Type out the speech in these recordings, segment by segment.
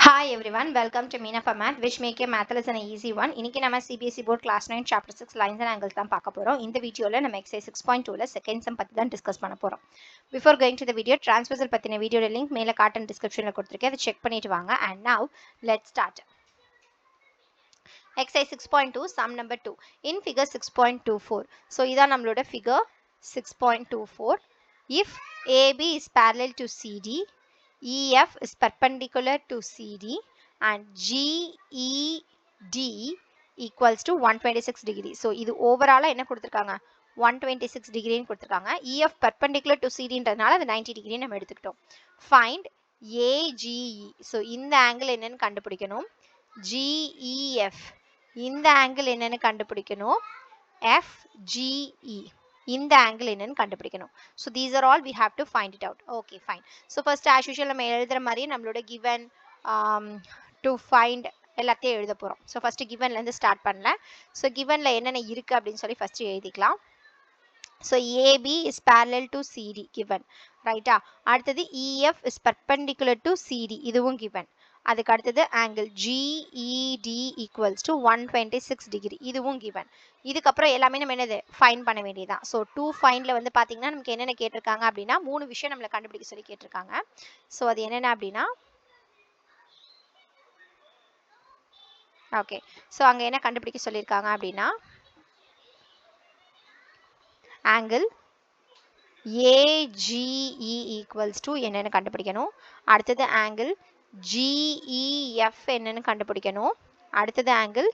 Hi everyone, welcome to Meena for Math, which make your math lesson an easy one. இன்னைக்கு நம்ம CBSE board class 9 chapter 6 lines and angles தான் பார்க்க போறோம். இந்த வீடியோல நம்ம exercise 6.2ல second sum பத்தி தான் டிஸ்கஸ் பண்ண போறோம். Before going to the video, transversal பத்தின வீடியோட லிங்க் மேல காட்டன் டிஸ்கிரிப்ஷன்ல கொடுத்திருக்கேன். அதை செக் பண்ணிட்டு வாங்க. And now let's start. Exercise 6.2 sum number 2 in figure 6.24. So இதான் நம்மளோட figure 6.24. If AB is parallel to CD, EF is perpendicular to CD and GED equals to 126 degree. So இது overall என்ன கொடுத்திருக்காங்க 126 degree ன்னு கொடுத்திருக்காங்க. EF perpendicular to CD ன்றதுனால அது 90 degree நம்ம எடுத்துக்கிட்டோம். Find AGE. So இந்த angle என்னன்னு கண்டுபிடிக்கணும். GEF இந்த angle என்னன்னு கண்டுபிடிக்கணும். FGE இந்த angle என்னன்னு கண்டுபிடிக்கணும். So these are all we have to find it out. Okay, fine. So first as usual நம்ம எழுதுற மாதிரி நம்மளோட given to find எல்லாத்தையும் எழுத போறோம். So first givenல இருந்து ஸ்டார்ட் பண்ணலாம். So givenல என்னென்ன இருக்கு அப்படின்னு சொல்லி first எழுதிக்கலாம். So AB is parallel to CD given. ரைட்டா? அடுத்தது EF is perpendicular to CD இதுவும் given. அதுக்கு அடுத்தது angle GED equals to 126 degree இதுவும் given. இதுக்கப்புறம் எல்லாமே நம்ம என்னது ஃபைண்ட் பண்ண வேண்டியதான். ஸோ 2 ஃபைண்டில் வந்து பார்த்தீங்கன்னா நமக்கு என்னென்ன கேட்டிருக்காங்க அப்படின்னா 3 விஷயம் நம்மளை கண்டுபிடிக்க சொல்லி கேட்டிருக்காங்க. ஸோ அது என்னென்ன அப்படின்னா ஓகே ஸோ அங்கே என்ன கண்டுபிடிக்க சொல்லியிருக்காங்க அப்படின்னா angle AGE equals to என்னன்னு கண்டுபிடிக்கணும். அடுத்தது angle GEF என்னன்னு கண்டுபிடிக்கணும். அடுத்தது angle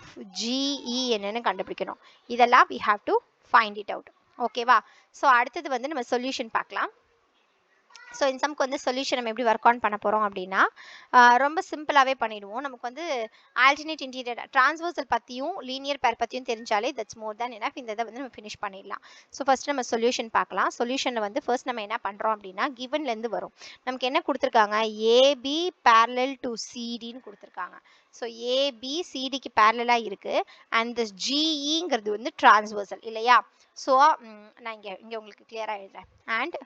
FGE என்னன்னு கண்டுபிடிக்கணும். இதெல்லாம் we have to find it out. ஓகேவா? ஸோ அடுத்தது வந்து நம்ம சொல்யூஷன் பார்க்கலாம். ஸோ இந்த சம்க்கு வந்து சொல்யூஷன் நம்ம எப்படி ஒர்க் ஆன் பண்ண போகிறோம் அப்படின்னா ரொம்ப சிம்பிளாகவே பண்ணிடுவோம். நமக்கு வந்து ஆல்டர்னேட் இன்டீரியர் டிரான்ஸ்வர்சல் பற்றியும் லீனியர் பேர் பற்றியும் தெரிஞ்சாலே தட்ஸ் மோர் தேன் எனஃப். இந்த இதை வந்து நம்ம ஃபினிஷ் பண்ணிடலாம். ஸோ ஃபர்ஸ்ட் நம்ம சொல்யூஷன் பார்க்கலாம். சொல்யூஷனில் வந்து ஃபர்ஸ்ட் நம்ம என்ன பண்ணுறோம் அப்படின்னா கிவன்லேருந்து வரும். நமக்கு என்ன கொடுத்துருக்காங்க ஏபி பேரலல் டு சிடின்னு கொடுத்துருக்காங்க. ஸோ ஏபி சிடிக்கு பேரலாக இருக்குது அண்ட் திஸ் ஜிஇங்கிறது வந்து டிரான்ஸ்வர்சல் இல்லையா? ஸோ நான் இங்கே உங்களுக்கு கிளியராக எழுதுறேன். And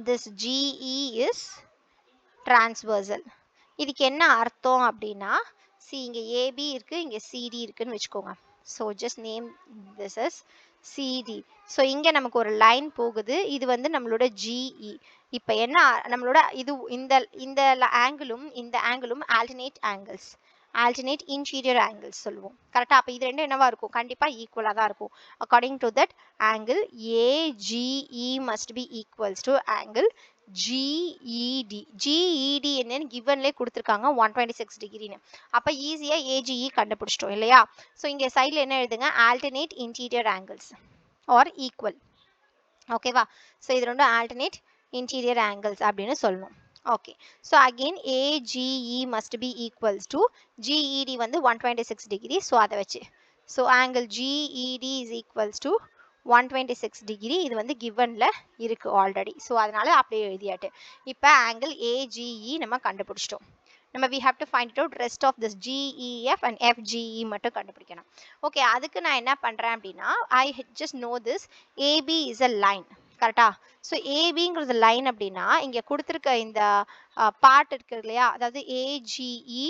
this GE is transversal. இதுக்கு என்ன அர்த்தம் அப்படின்னா இங்க AB இருக்கு இங்க CD இருக்குன்னு வச்சுக்கோங்க. so just name this as CD. so இங்க நமக்கு ஒரு லைன் போகுது. இது வந்து நம்மளோட GE. இப்போ என்ன நம்மளோட இது இந்த ஆங்கிளும் இந்த ஆங்கிளும் alternate angles, alternate interior angles சொல்லுவோம். கரெக்டா? அப்போ இது ரெண்டும் என்னவா இருக்கும்? கண்டிப்பா ஈக்குவலா தான் இருக்கும். according to that angle AGE must be equals to angle GED. GED என்னன்னு givenலே கொடுத்துருக்காங்க 126 டிகிரின்னு. அப்போ ஈஸியா AGE கண்டுபிடிச்சிட்டோம் இல்லையா? ஸோ இங்கே சைடில் என்ன எழுதுங்க alternate interior angles or equal. ஓகேவா? ஸோ இது ரெண்டும் alternate interior angles அப்படின்னு சொல்லணும். okay so again AGE must be equals to GED வந்து 126 degree. so அதை வச்சு so angle GED is equals to 126 degree. இது வந்து givenல இருக்கு ஆல்ரெடி. ஸோ அதனால அப்படியே எழுதியாட்டு. இப்போ angle AGE நம்ம கண்டுபிடிச்சிட்டோம். நம்ம we have to find it out rest of this GEF and FGE மட்டும் கண்டுபிடிக்கணும். ஓகே அதுக்கு நான் என்ன பண்ணுறேன் அப்படின்னா I just know this AB is a line. கரெக்டா? ஸோ ஏபிங்கிறது லைன் அப்படின்னா இங்கே கொடுத்துருக்க இந்த பார்ட் இருக்கு இல்லையா? அதாவது AGE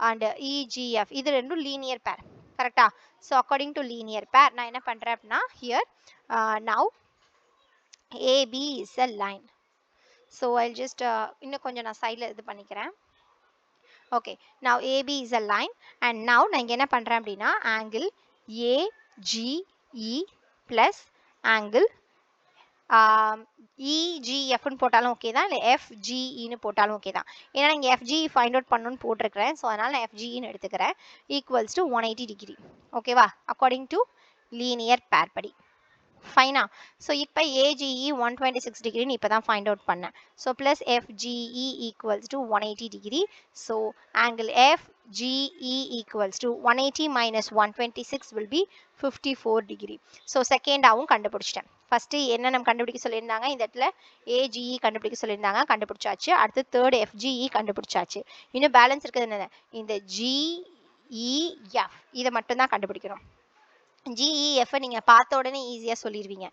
அண்ட் EGF இது ரெண்டும் லீனியர் பேர். கரெக்டா? ஸோ அக்கார்டிங் டு லீனியர் பேர் நான் என்ன பண்ணுறேன் அப்படின்னா here now AB is a line. So I just இன்னும் கொஞ்சம் நான் சைடில் இது பண்ணிக்கிறேன். Okay now AB is a line and now நான் இங்கே என்ன பண்ணுறேன் அப்படின்னா angle AGE plus angle EGFன்னு போட்டாலும் ஓகே தான், இல்லை FGEன்னு போட்டாலும் ஓகே தான். ஏன்னா இங்கே FGE ஃபைண்ட் அவுட் பண்ணணும்னு போட்டிருக்கிறேன். ஸோ அதனால் நான் FGEன்னு எடுத்துக்கிறேன். Equals to 180 degree. ஓகேவா? அக்கார்டிங் டு லீனியர் பேர் படி. ஃபைனா? ஸோ இப்போ AGE 126 டிகிரின்னு இப்போ தான் ஃபைண்ட் அவுட் பண்ணேன். So plus FGE equals to 180 degree. So angle FGE equals to 180 minus 126 will be 54 degree. So செகண்டாகவும் கண்டுபிடிச்சிட்டேன். ஃபஸ்ட்டு என்ன நம்ம கண்டுபிடிக்க சொல்லியிருந்தாங்க? இந்த இடத்துல AGE கண்டுபிடிக்க சொல்லியிருந்தாங்க, கண்டுபிடிச்சாச்சு. அடுத்து தேர்ட் FGE கண்டுபிடிச்சாச்சு. இன்னும் பேலன்ஸ் இருக்குது என்னது? இந்த GEF இதை மட்டும்தான் கண்டுபிடிக்கணும். GEF நீங்கள் பார்த்த உடனே ஈஸியாக சொல்லிடுவீங்க.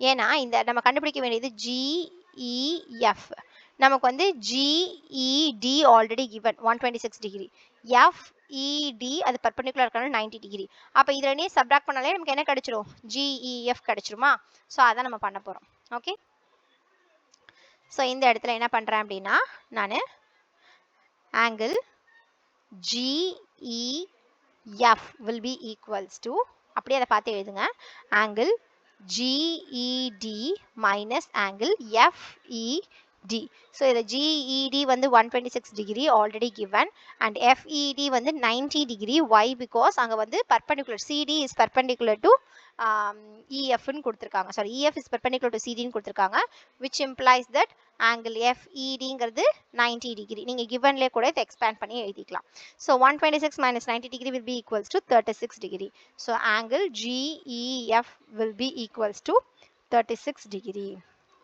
ஏன்னா இந்த நம்ம கண்டுபிடிக்க வேண்டியது GEF. நமக்கு வந்து GED already given 126 degree, FED அது பர்பெண்டிகுலர் இருக்கான 90 டிகிரி. அப்போ இது ரெண்டையும் சப்ராக்ட் பண்ணாலே நமக்கு என்ன கிடைச்சிரும், GEF கிடைச்சிருமா. ஸோ அதான் நம்ம பண்ண போகிறோம். ஓகே, ஸோ இந்த இடத்துல என்ன பண்ணுறேன் அப்படின்னா நான் angle GEF will be equals to, அப்படியே அதை பார்த்து எழுதுங்க, angle GED minus angle FED. So இதில் GED வந்து 126 degree already given and FED வந்து 90 டிகிரி. ஒய், பிகாஸ் அங்கே வந்து perpendicular CD is perpendicular to EFன்னு கொடுத்துருக்காங்க. Sorry, EF is perpendicular to CDன்னு கொடுத்துருக்காங்க, which implies that ஆங்கிள் FEDங்கிறது 90 டிகிரி. நீங்கள் கிவன்லேயே கூட இதை எக்ஸ்பேண்ட் பண்ணி எழுதிக்கலாம். So 126 minus 90 degree will be equals to 36 degree. So angle GEF will be equals to 36 degree.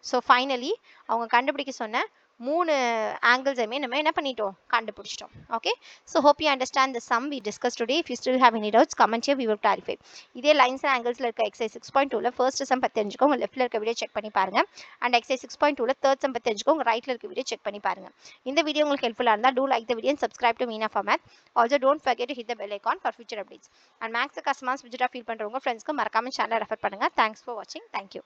So finally அவங்க கண்டுபிடிக்க சொன்ன 3 angles-ஐயுமே நம்ம என்ன பண்ணிட்டோம், கண்டுபிடிச்சிட்டோம். Okay, so hope you understand the sum we discussed today. If you still have any doubts, comment here, we will clarify. இதே lines and angles இருக்க exercise 6.2ல first sum பத்தி தெரிஞ்சுக்கோங்க, leftல இருக்க வீடியோ செக் பண்ணி பாருங்க. and exercise 6.2ல third sum பத்தி தெரிஞ்சுக்கோங்க, rightல இருக்க வீடியோ செக் பண்ணி பாருங்க. இந்த வீடியோ உங்களுக்கு ஹெல்ப்ஃபுல்லா இருந்தா do like the video and subscribe to Meena for Math. Also don't forget to hit the bell icon for future updates. and Maths customers விஜிட்டா ஃபீல் பண்றவங்க ஃப்ரெண்ட்ஸ்க்கு மறக்காம சேனலை ரெஃபர் பண்ணுங்க. Thanks for watching. Thank you.